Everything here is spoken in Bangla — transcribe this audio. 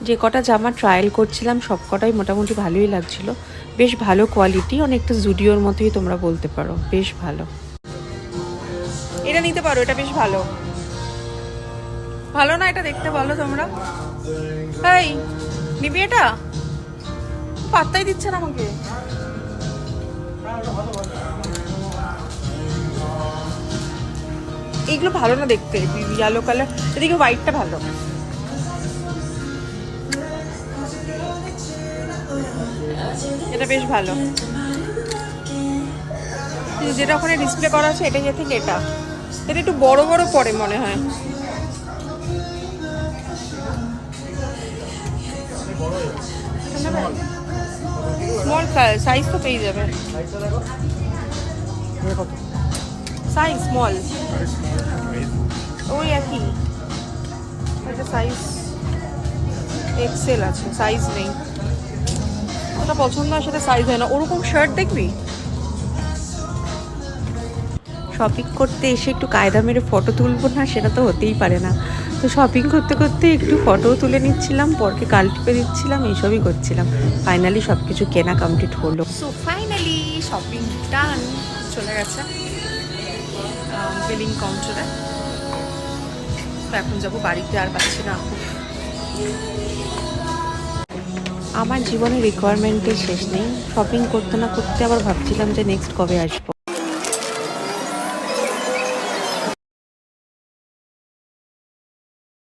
যে কটা জামা ট্রায়াল করছিলাম সব কটাই মোটামুটি ভালোই লাগছিল, বেশ ভালো কোয়ালিটি, অনেকটা জুডিওর মতোই তোমরা বলতে পারো, বেশ ভালো। এটা নিতে পারো, এটা বেশ ভালো। ভালো না এটা দেখতে, বলো তোমরা? এই নিবি এটা? পাত্তাই দিচ্ছে না আমাকে। এইগুলো ভালো না দেখতে, ইয়েলো কালার, এদিকে হোয়াইটটা ভালো। এটা বেশ ভালো, যেটা ওখানে ডিসপ্লে করা আছে এটাই থেকে এটা, এটা একটু বড় বড় পড়ে মনে হয়। স্মল সাইজ তো পেয়ে যাবে, সাইজ স্মল ওই একই, এটা সাইজ এক্সেল আছে, সাইজ নেই। ওটা পছন্দ হয় সেটা সাইজ হয় না, ওরকম শার্ট দেখবি। শপিং করতে এসে একটু কায়দা মেরে ফটো তুলবো না, সেটা তো হতেই পারে না। তো শপিং করতে করতে একটু ফটোও তুলে নিচ্ছিলাম, পরকে গাল টিপে দিচ্ছিলাম, এইসবই করছিলাম। ফাইনালি সব কিছু কেনা কমপ্লিট হলো। সো ফাইনালি শপিং ডান, চলে গেছে বিলিং কাউন্টারে। তো এখন যাবো বাড়িতে, আর পাচ্ছি না। আমার জীবনে রিকোয়ারমেন্টের শেষ নেই, শপিং করতে না করতে আবার ভাবছিলাম যে নেক্সট কবে আসবো।